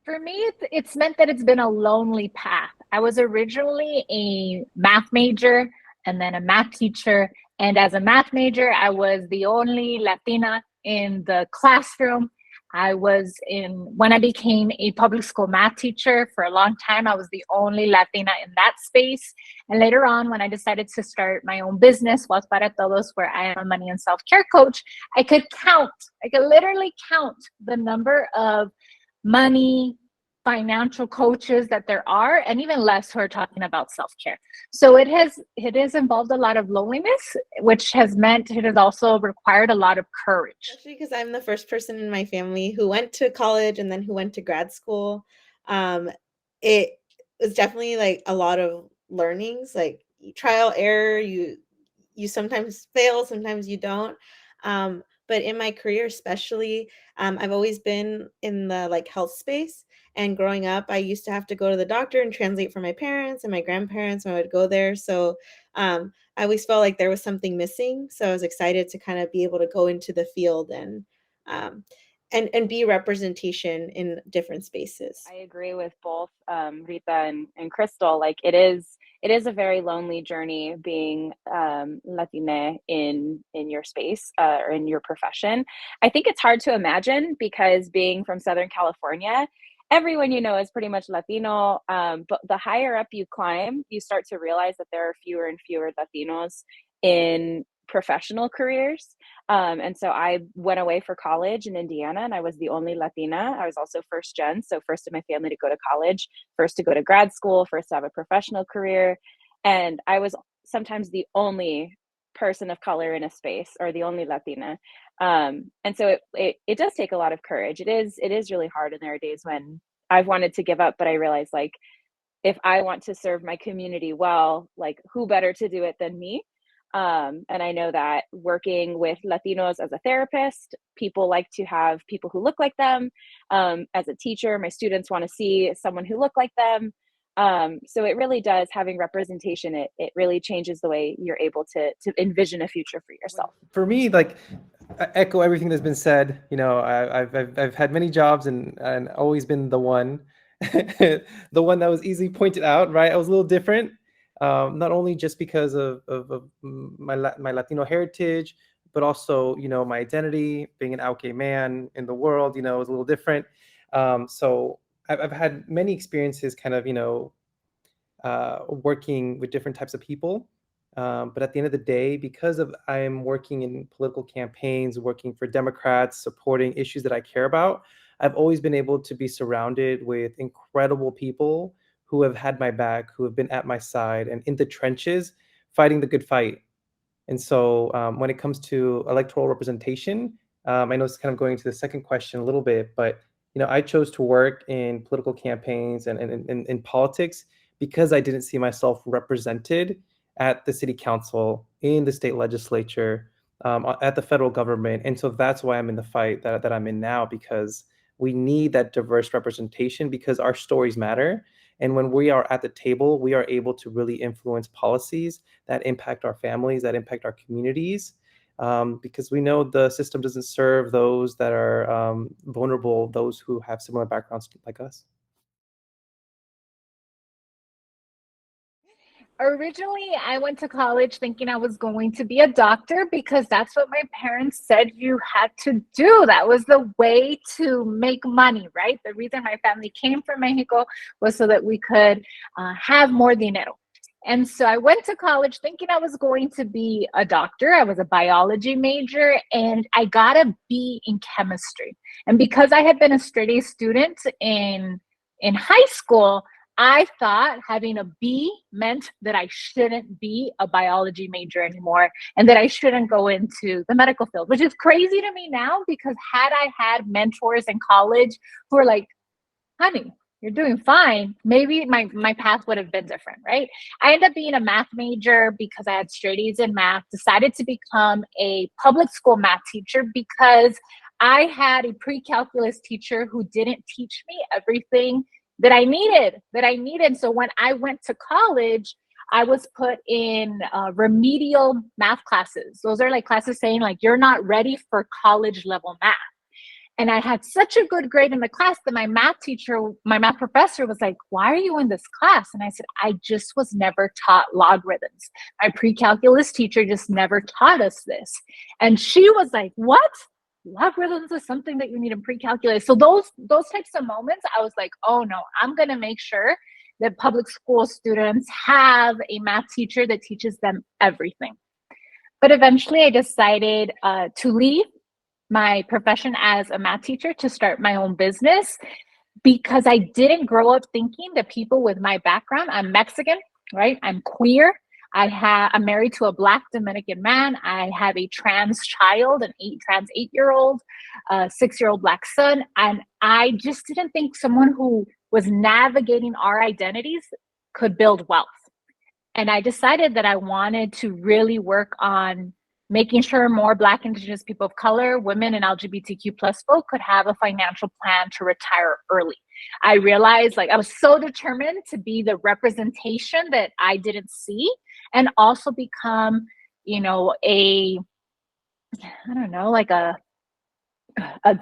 For me, it's meant that it's been a lonely path. I was originally a math major and then a math teacher. And as a math major, I was the only Latina in the classroom. When I became a public school math teacher for a long time, I was the only Latina in that space. And later on, when I decided to start my own business, Was Para Todos, where I am a money and self care coach, I could literally count the number of money, financial coaches that there are, and even less who are talking about self-care. So it has involved a lot of loneliness, which has meant it has also required a lot of courage. Especially because I'm the first person in my family who went to college and then who went to grad school. Um, it was definitely like a lot of learnings, like trial error. You sometimes fail, sometimes you don't. But in my career, especially, I've always been in the like health space. And growing up, I used to have to go to the doctor and translate for my parents and my grandparents when I would go there. So I always felt like there was something missing. So I was excited to kind of be able to go into the field um, and be representation in different spaces. I agree with both Rita and Crystal. Like it is a very lonely journey being Latina in your space or in your profession. I think it's hard to imagine because being from Southern California, everyone you know is pretty much Latino. But the higher up you climb, you start to realize that there are fewer and fewer Latinos in professional careers. And so I went away for college in Indiana and I was the only Latina. I was also first gen, so first in my family to go to college, first to go to grad school, first to have a professional career. And I was sometimes the only person of color in a space or the only Latina. And so it does take a lot of courage. It is really hard. And there are days when I've wanted to give up, but I realize like if I want to serve my community well, like who better to do it than me? And I know that working with Latinos as a therapist, people like to have people who look like them. As a teacher, my students want to see someone who look like them. So it really does having representation. It really changes the way you're able to envision a future for yourself. For me, like I echo everything that's been said. I've had many jobs and always been the one, the one that was easily pointed out. Right, I was a little different, not only just because of my Latino heritage, but also my identity, being an out gay man in the world. Was a little different. So I've had many experiences, kind of working with different types of people. But at the end of the day, because of I'm working in political campaigns, working for Democrats, supporting issues that I care about, I've always been able to be surrounded with incredible people who have had my back, who have been at my side and in the trenches fighting the good fight. And so when it comes to electoral representation, I know it's kind of going into the second question a little bit, but I chose to work in political campaigns and in politics because I didn't see myself represented at the city council, in the state legislature, at the federal government. And so that's why I'm in the fight that I'm in now, because we need that diverse representation because our stories matter. And when we are at the table, we are able to really influence policies that impact our families, that impact our communities, because we know the system doesn't serve those that are vulnerable, those who have similar backgrounds like us. Originally, I went to college thinking I was going to be a doctor because that's what my parents said you had to do. That was the way to make money, right? The reason my family came from Mexico was so that we could have more dinero. And so I went to college thinking I was going to be a doctor. I was a biology major and I got a B in chemistry. And because I had been a straight A student in high school, I thought having a B meant that I shouldn't be a biology major anymore and that I shouldn't go into the medical field, which is crazy to me now because had I had mentors in college who were like, honey, you're doing fine, maybe my path would have been different, right? I ended up being a math major because I had straight A's in math, decided to become a public school math teacher because I had a pre-calculus teacher who didn't teach me everything that I needed. So when I went to college, I was put in remedial math classes. Those are like classes saying like, you're not ready for college level math. And I had such a good grade in the class that my math professor was like, "Why are you in this class?" And I said, "I just was never taught logarithms. My pre-calculus teacher just never taught us this." And she was like, "What? Logarithms is something that you need in pre-calculus?" So those types of moments, I was like, "Oh no, I'm gonna make sure that public school students have a math teacher that teaches them everything." But eventually, I decided to leave my profession as a math teacher to start my own business because I didn't grow up thinking that people with my background, I'm Mexican, right? I'm queer. I'm married to a Black Dominican man. I have a trans child, trans 8-year old, 6-year old Black son. And I just didn't think someone who was navigating our identities could build wealth. And I decided that I wanted to really work on making sure more Black, Indigenous people of color, women, and LGBTQ plus folk could have a financial plan to retire early. I realized I was so determined to be the representation that I didn't see and also become, I don't know, like a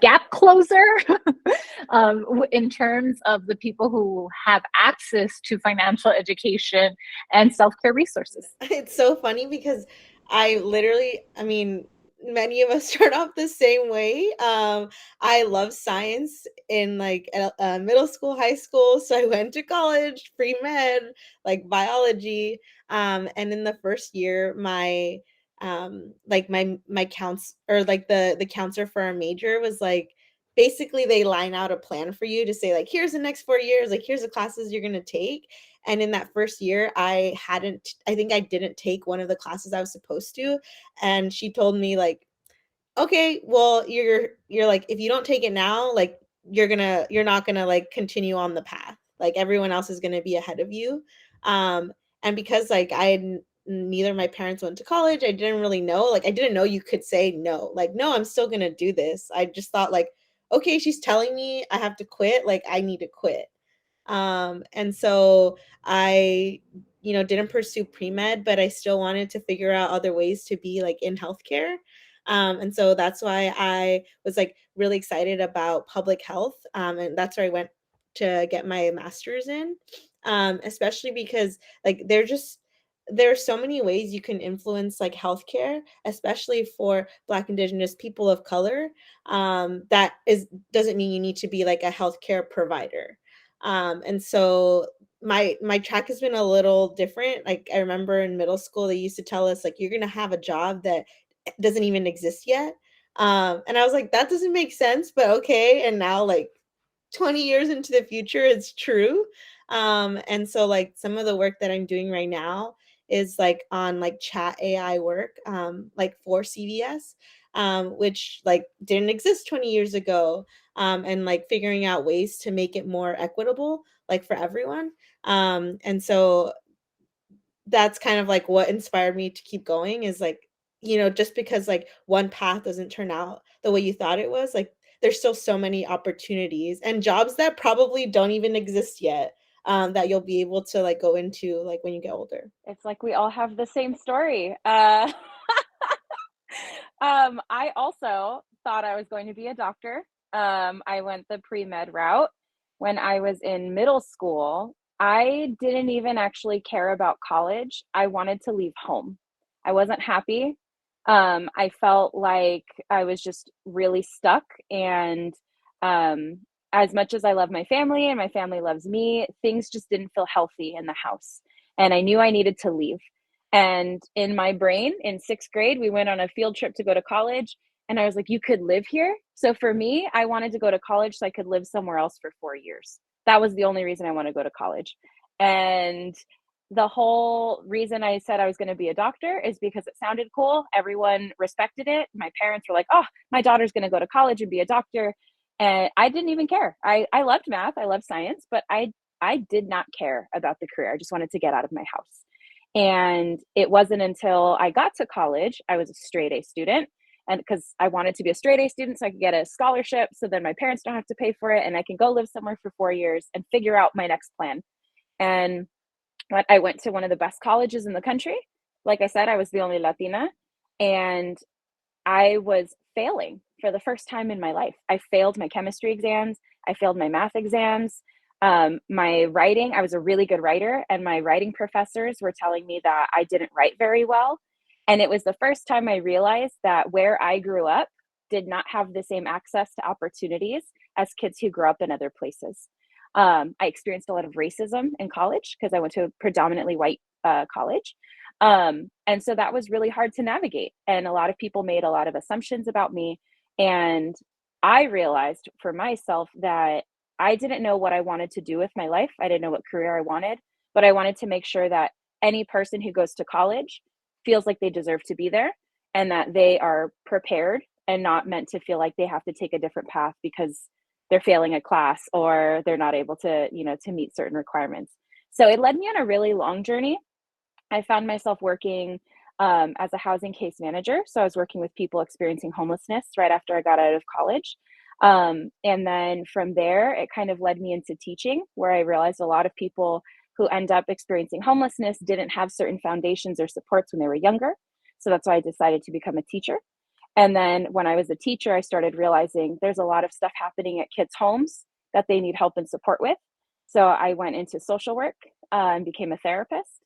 gap closer in terms of the people who have access to financial education and self-care resources. It's so funny because I mean, many of us start off the same way. I love science in middle school, high school. So I went to college, pre-med, like biology. And in the first year, my counts or like the counselor for our major was like, basically they line out a plan for you to say like, here's the next 4 years, like here's the classes you're going to take. And in that first year, I think I didn't take one of the classes I was supposed to. And she told me like, okay, well, you're like, if you don't take it now, like you're not gonna like continue on the path. Like everyone else is gonna be ahead of you. And because like neither of my parents went to college, I didn't really know. Like I didn't know you could say no. Like, no, I'm still gonna do this. I just thought like, okay, she's telling me I have to quit, like I need to quit. And so I, didn't pursue pre-med, but I still wanted to figure out other ways to be like in healthcare. And so that's why I was like really excited about public health. And that's where I went to get my master's in, especially because like there are so many ways you can influence like healthcare, especially for Black, Indigenous people of color. That doesn't mean you need to be like a healthcare provider. And so my track has been a little different. Like I remember in middle school, they used to tell us like, you're going to have a job that doesn't even exist yet. And I was like, that doesn't make sense, but okay. And now like 20 years into the future, it's true. And so like some of the work that I'm doing right now is like on like chat AI work, like for CVS, which like didn't exist 20 years ago. And like figuring out ways to make it more equitable, like for everyone. And so that's kind of like what inspired me to keep going is like, just because like one path doesn't turn out the way you thought it was, like there's still so many opportunities and jobs that probably don't even exist yet, that you'll be able to like go into like when you get older. It's like we all have the same story. I also thought I was going to be a doctor. I went the pre-med route. When I was in middle school, I didn't even actually care about college. I wanted to leave home. I wasn't happy. I felt like I was just really stuck. And as much as I love my family and my family loves me, things just didn't feel healthy in the house. And I knew I needed to leave. And in my brain, in sixth grade, we went on a field trip to go to college. And I was like, you could live here. So for me, I wanted to go to college so I could live somewhere else for 4 years. That was the only reason I wanted to go to college. And the whole reason I said I was going to be a doctor is because it sounded cool. Everyone respected it. My parents were like, oh, my daughter's going to go to college and be a doctor. And I didn't even care. I loved math. I loved science, but I did not care about the career. I just wanted to get out of my house. And it wasn't until I got to college, I was a straight A student. And because I wanted to be a straight A student so I could get a scholarship, so then my parents don't have to pay for it and I can go live somewhere for 4 years and figure out my next plan. And I went to one of the best colleges in the country. Like I said, I was the only Latina, and I was failing for the first time in my life. I failed my chemistry exams. I failed my math exams. My writing, I was a really good writer, and my writing professors were telling me that I didn't write very well. And it was the first time I realized that where I grew up did not have the same access to opportunities as kids who grew up in other places. I experienced a lot of racism in college because I went to a predominantly white college. And so that was really hard to navigate. And a lot of people made a lot of assumptions about me. And I realized for myself that I didn't know what I wanted to do with my life. I didn't know what career I wanted, but I wanted to make sure that any person who goes to college feels like they deserve to be there and that they are prepared and not meant to feel like they have to take a different path because they're failing a class or they're not able to, to meet certain requirements. So it led me on a really long journey. I found myself working as a housing case manager. So I was working with people experiencing homelessness right after I got out of college. And then from there, it kind of led me into teaching, where I realized a lot of people who end up experiencing homelessness didn't have certain foundations or supports when they were younger. So that's why I decided to become a teacher. And then when I was a teacher, I started realizing there's a lot of stuff happening at kids' homes that they need help and support with. So I went into social work and became a therapist.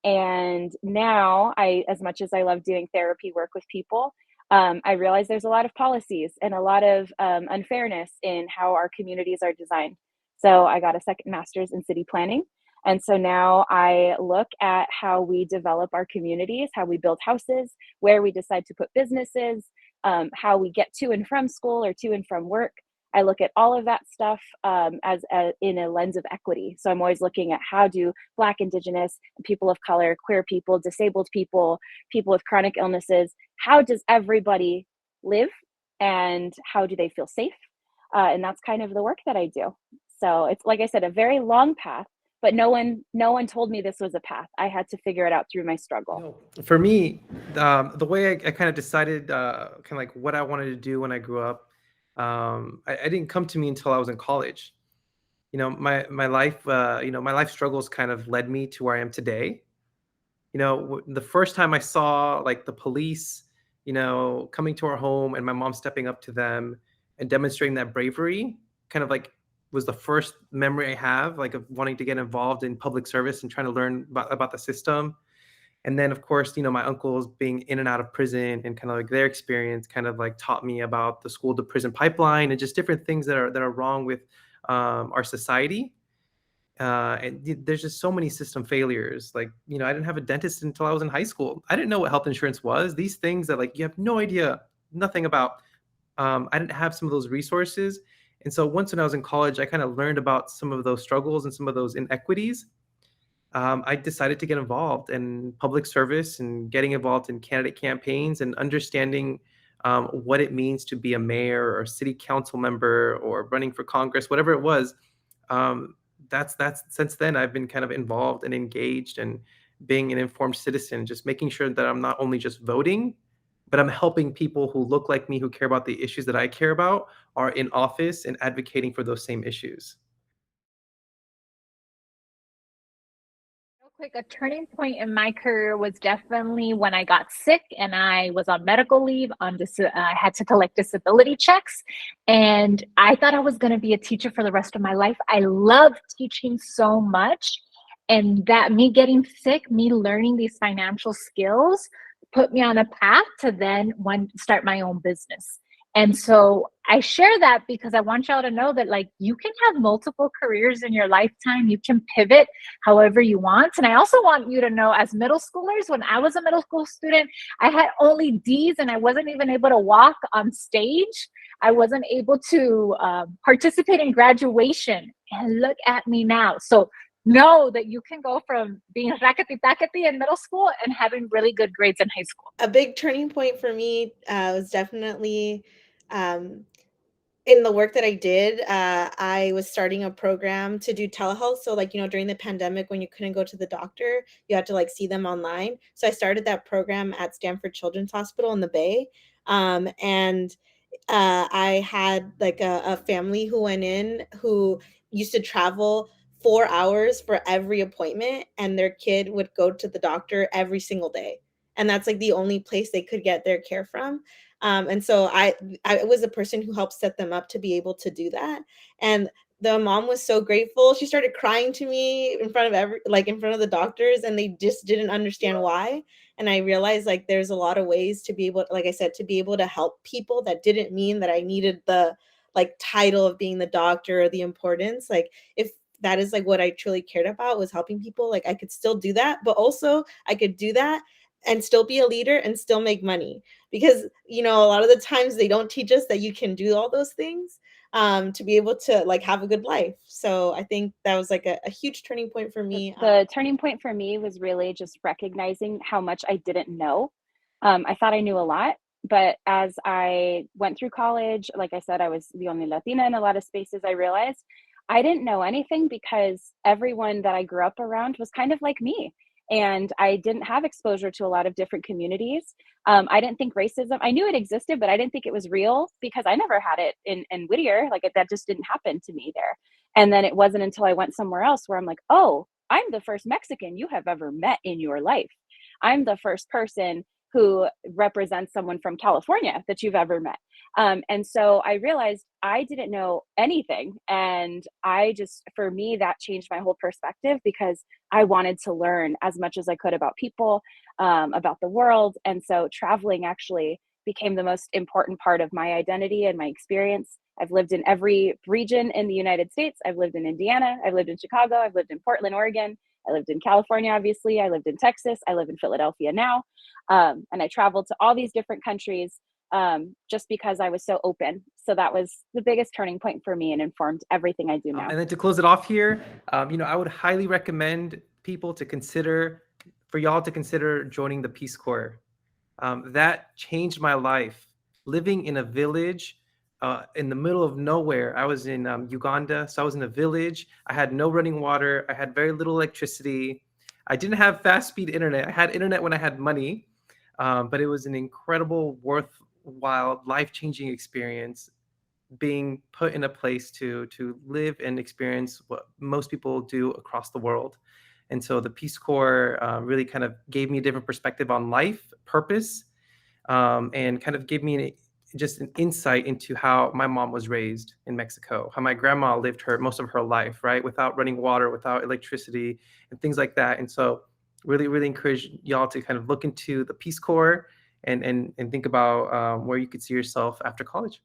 And now as much as I love doing therapy work with people, I realize there's a lot of policies and a lot of unfairness in how our communities are designed. So I got a second master's in city planning. And so now I look at how we develop our communities, how we build houses, where we decide to put businesses, how we get to and from school or to and from work. I look at all of that stuff in a lens of equity. So I'm always looking at how do Black, Indigenous, people of color, queer people, disabled people, people with chronic illnesses, how does everybody live and how do they feel safe? And that's kind of the work that I do. So it's, like I said, a very long path, but no one told me this was a path. I had to figure it out through my struggle. For me, the way I kind of decided kind of like what I wanted to do when I grew up, I didn't come to me until I was in college. My life, my life struggles kind of led me to where I am today. The first time I saw like the police, coming to our home and my mom stepping up to them and demonstrating that bravery, kind of like was the first memory I have, like of wanting to get involved in public service and trying to learn about the system. And then, of course, my uncles being in and out of prison and kind of like their experience kind of like taught me about the school to prison pipeline and just different things that are wrong with our society. And there's just so many system failures. Like, I didn't have a dentist until I was in high school. I didn't know what health insurance was. These things that like you have no idea, nothing about. I didn't have some of those resources. And so once when I was in college, I kind of learned about some of those struggles and some of those inequities. I decided to get involved in public service and getting involved in candidate campaigns and understanding what it means to be a mayor or city council member or running for Congress, whatever it was. That's since then I've been kind of involved and engaged and being an informed citizen, just making sure that I'm not only just voting, but I'm helping people who look like me, who care about the issues that I care about, are in office and advocating for those same issues. Real quick, a turning point in my career was definitely when I got sick and I was on medical leave. I had to collect disability checks, and I thought I was going to be a teacher for the rest of my life. I love teaching so much, and that me getting sick, me learning these financial skills, put me on a path to then start my own business. And so I share that because I want y'all to know that like you can have multiple careers in your lifetime. You can pivot however you want. And I also want you to know, as middle schoolers, when I was a middle school student, I had only D's and I wasn't even able to walk on stage. I wasn't able to participate in graduation. And look at me now. So know that you can go from being rackety-tackety in middle school and having really good grades in high school. A big turning point for me was definitely in the work that I did. I was starting a program to do telehealth. So like, during the pandemic when you couldn't go to the doctor, you had to like see them online. So I started that program at Stanford Children's Hospital in the Bay. And I had like a family who went in who used to travel 4 hours for every appointment, and their kid would go to the doctor every single day. And that's like the only place they could get their care from. And so I was a person who helped set them up to be able to do that. And the mom was so grateful. She started crying to me in front of in front of the doctors, and they just didn't understand why. And I realized like there's a lot of ways to be able, like I said, to be able to help people. That didn't mean that I needed the like title of being the doctor or the importance. Like if that is like what I truly cared about, was helping people, like I could still do that, but also I could do that and still be a leader and still make money. Because a lot of the times they don't teach us that you can do all those things to be able to like have a good life. So I think that was like a huge turning point for me. The turning point for me was really just recognizing how much I didn't know. I thought I knew a lot, but as I went through college, like I said, I was the only Latina in a lot of spaces. I realized I didn't know anything because everyone that I grew up around was kind of like me. And I didn't have exposure to a lot of different communities. I didn't think racism, I knew it existed, but I didn't think it was real because I never had it in Whittier. Like that just didn't happen to me there. And then it wasn't until I went somewhere else where I'm like, oh, I'm the first Mexican you have ever met in your life. I'm the first person who represents someone from California that you've ever met. And so I realized I didn't know anything. And for me, that changed my whole perspective because I wanted to learn as much as I could about people, about the world. And so traveling actually became the most important part of my identity and my experience. I've lived in every region in the United States. I've lived in Indiana. I've lived in Chicago. I've lived in Portland, Oregon. I lived in California, obviously. I lived in Texas. I live in Philadelphia now. And I traveled to all these different countries just because I was so open. So that was the biggest turning point for me and informed everything I do now. And then to close it off here, I would highly recommend people for y'all to consider joining the Peace Corps. That changed my life. Living in a village in the middle of nowhere. I was in Uganda, so I was in a village. I had no running water. I had very little electricity. I didn't have fast speed internet. I had internet when I had money, but it was an incredible, worthwhile, life-changing experience being put in a place to live and experience what most people do across the world. And so the Peace Corps really kind of gave me a different perspective on life, purpose, and kind of gave me just an insight into how my mom was raised in Mexico, how my grandma lived most of her life, right? Without running water, without electricity and things like that. And so really, really encourage y'all to kind of look into the Peace Corps and think about where you could see yourself after college.